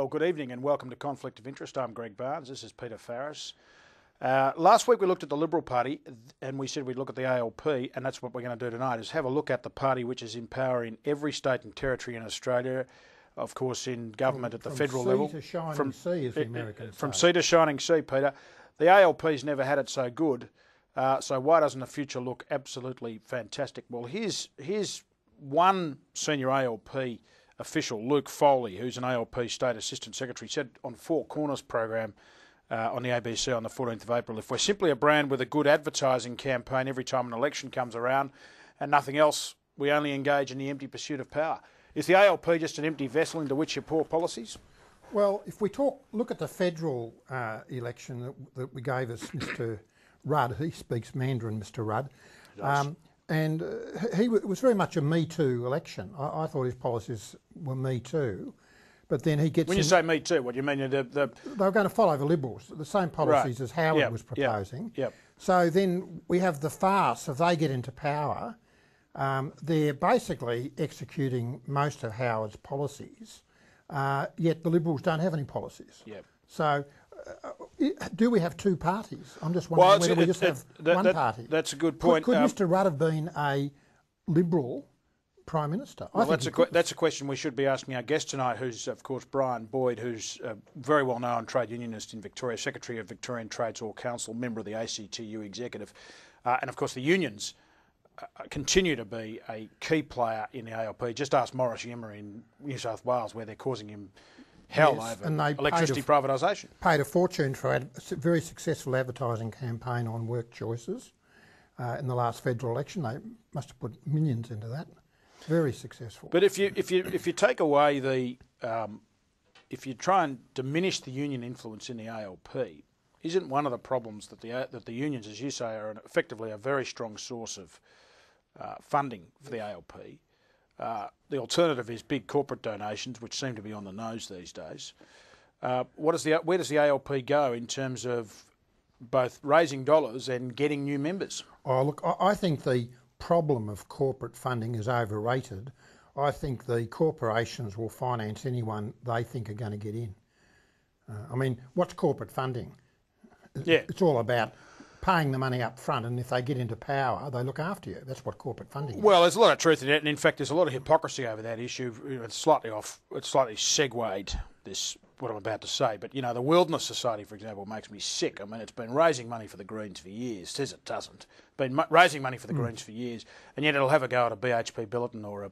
Well, good evening and welcome to Conflict of Interest. I'm Greg Barnes. This is Peter Farris. Last week we looked at the Liberal Party and we said we'd look at the ALP, and that's what we're going to do tonight, is have a look at the party which is in power in every state and territory in Australia, of course in government at the federal level. From sea to shining sea, as the Americans say. From sea to shining sea, Peter. The ALP's never had it so good, so why doesn't the future look absolutely fantastic? Well, here's one senior ALP official, Luke Foley, who's an ALP State Assistant Secretary, said on Four Corners program on the ABC on the 14th of April, if we're simply a brand with a good advertising campaign every time an election comes around and nothing else, we only engage in the empty pursuit of power. Is the ALP just an empty vessel into which you pour policies? Well, if we look at the federal election that we gave us, Mr Rudd, he speaks Mandarin, Mr Rudd, and it was very much a Me Too election. I thought his policies were Me Too, but then he gets... When you say Me Too, what do you mean? They were going to follow the Liberals, the same policies as Howard was proposing. So then we have the farce, if they get into power, they're basically executing most of Howard's policies, yet the Liberals don't have any policies. So do we have two parties? I'm just wondering whether we just have one party. That's a good point. Could Mr Rudd have been a Liberal Prime Minister? Well, that's a question we should be asking our guest tonight, who's, of course, Brian Boyd, who's a very well-known trade unionist in Victoria, Secretary of Victorian Trades Hall Council, member of the ACTU executive. And, of course, the unions continue to be a key player in the ALP. Just ask Morris Yemmer in New South Wales, where they're causing him hell over electricity privatisation. Paid a fortune for a very successful advertising campaign on work choices in the last federal election. They must have put millions into that. Very successful. But if you take away if you try and diminish the union influence in the ALP, isn't one of the problems that the unions, as you say, are effectively a very strong source of funding for the ALP? The alternative is big corporate donations, which seem to be on the nose these days. Where does the ALP go in terms of both raising dollars and getting new members? Oh, look, I think the problem of corporate funding is overrated. I think the corporations will finance anyone they think are going to get in. I mean, what's corporate funding? It's all about paying the money up front, and if they get into power, they look after you. That's what corporate funding is. Well, there's a lot of truth in it, and in fact, there's a lot of hypocrisy over that issue. It's slightly segued what I'm about to say, but you know, the Wilderness Society, for example, makes me sick. I mean, it's been raising money for the Greens for years. Says it doesn't. Been raising money for the Greens for years, and yet it'll have a go at a BHP Billiton or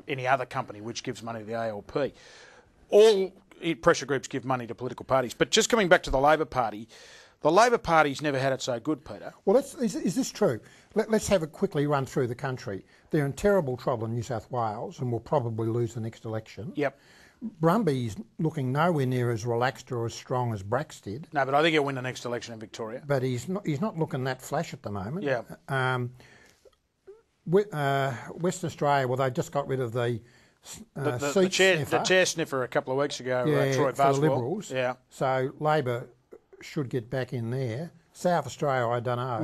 any other company which gives money to the ALP. All pressure groups give money to political parties. But just coming back to the Labor Party. The Labor Party's never had it so good, Peter. Well, is this true? Let's have a quickly run through the country. They're in terrible trouble in New South Wales and will probably lose the next election. Yep. Brumby's looking nowhere near as relaxed or as strong as Bracks did. No, but I think he'll win the next election in Victoria. But he's not looking that flash at the moment. Yeah. Western Australia, well, they just got rid of the chair sniffer a couple of weeks ago, Troy Buswell. For the Liberals. Yeah. So Labor should get back in there. South Australia, I don't know.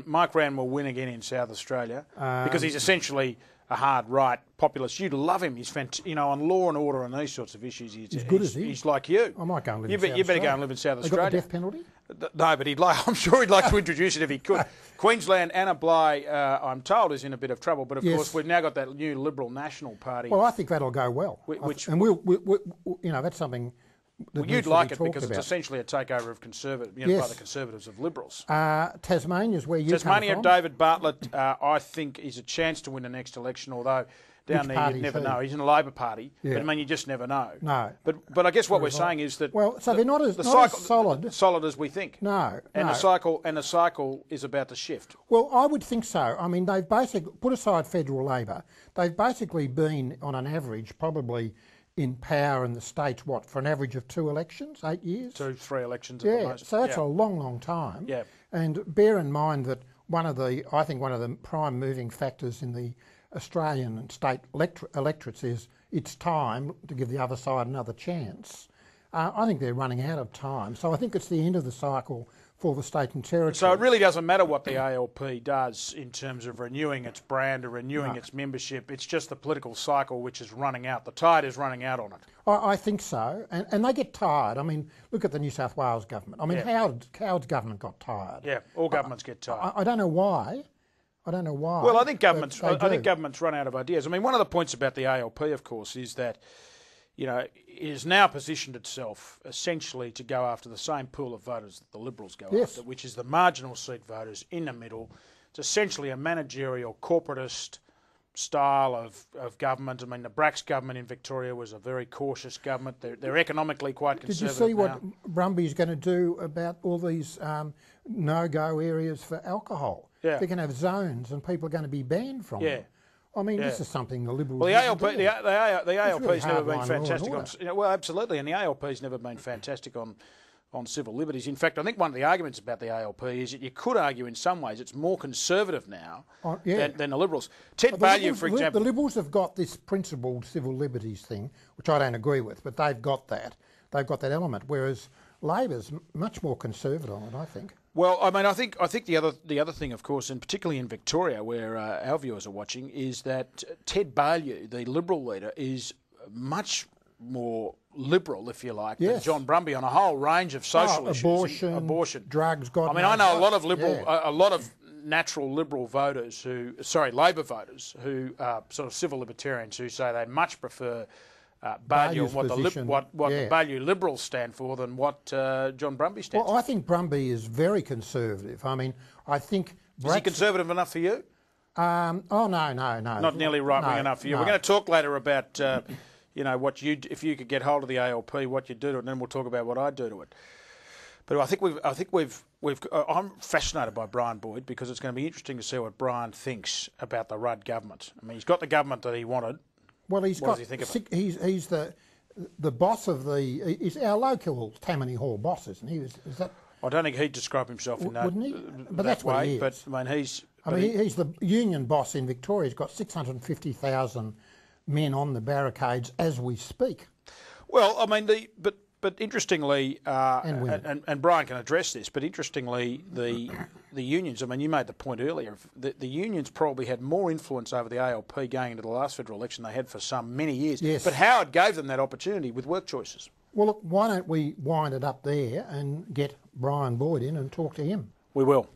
Mike Rann will win again in South Australia because he's essentially a hard right populist. You'd love him. He's on law and order and these sorts of issues. He's good as he. He's like you. I might go and live in South Australia. You better go and live in South Australia. Got the death penalty? No, but I'm sure he'd like to introduce it if he could. Queensland, Anna Bligh, I'm told, is in a bit of trouble. But of course, we've now got that new Liberal National Party. Well, I think that'll go well. And that's something. Well, you'd like it because it's essentially a takeover of by the Conservatives of Liberals. Tasmania's where you come from. Tasmania, David Bartlett, I think, is a chance to win the next election, although down there you'd never know. He's in the Labor Party, but I mean, you just never know. No. But I guess what we're saying is that so they're not as solid as we think. No. And the cycle is about to shift. Well, I would think so. I mean, they've basically put aside federal Labor. They've basically been, on an average, probably in power in the states, for an average of 2 elections, 8 years? 2-3 elections at the most. So that's a long, long time. Yeah. And bear in mind that one of the prime moving factors in the Australian and state electorates is it's time to give the other side another chance. I think they're running out of time. So I think it's the end of the cycle for the state and territory. So it really doesn't matter what the ALP does in terms of renewing its brand or renewing its membership. It's just the political cycle which is running out. The tide is running out on it. I think so, and they get tired. I mean, look at the New South Wales government. I mean, Howard's government got tired. Yeah, all governments get tired. I don't know why. I don't know why. Well, I think governments run out of ideas. I mean, one of the points about the ALP, of course, is that it has now positioned itself essentially to go after the same pool of voters that the Liberals go after, which is the marginal seat voters in the middle. It's essentially a managerial, corporatist style of government. I mean, the Bracks government in Victoria was a very cautious government. They're economically quite conservative. Did you see what Brumby's going to do about all these no-go areas for alcohol? Yeah. They're going to have zones and people are going to be banned from them. I mean, this is something the Liberals... Well, the ALP's never been fantastic on... Well, absolutely, and the ALP's never been fantastic on civil liberties. In fact, I think one of the arguments about the ALP is that you could argue in some ways it's more conservative now than the Liberals. Ted Baillieu, for example... The Liberals have got this principled civil liberties thing, which I don't agree with, but they've got that. They've got that element, whereas Labor's much more conservative on it, I think. Well, I mean, I think the other thing, of course, and particularly in Victoria, where our viewers are watching, is that Ted Baillieu, the Liberal leader, is much more liberal, if you like, than John Brumby on a whole range of social issues. Abortion, drugs. God, I mean, I know a lot of a lot of natural Liberal voters Labor voters who are sort of civil libertarians who say they much prefer Baillieu and what the Baillieu Liberals stand for than what John Brumby stands for. Well, I think Brumby is very conservative. I mean, I think... Is he conservative enough for you? No. Not nearly right-wing enough for you. No. We're going to talk later about, what if you could get hold of the ALP, what you do to it, and then we'll talk about what I do to it. But I'm fascinated by Brian Boyd because it's going to be interesting to see what Brian thinks about the Rudd government. I mean, he's got the government that he wanted. Well, what does he think of it? He's the boss of he's our local Tammany Hall boss, isn't he? Is that? I don't think he'd describe himself in that. Wouldn't he? But that's way, what he is. But I mean, he's the union boss in Victoria. He's got 650,000 men on the barricades as we speak. Well, I mean, but interestingly, and Brian can address this, but interestingly, the unions, I mean, you made the point earlier, the unions probably had more influence over the ALP going into the last federal election than they had for many years. Yes. But Howard gave them that opportunity with work choices. Well, look, why don't we wind it up there and get Brian Boyd in and talk to him? We will.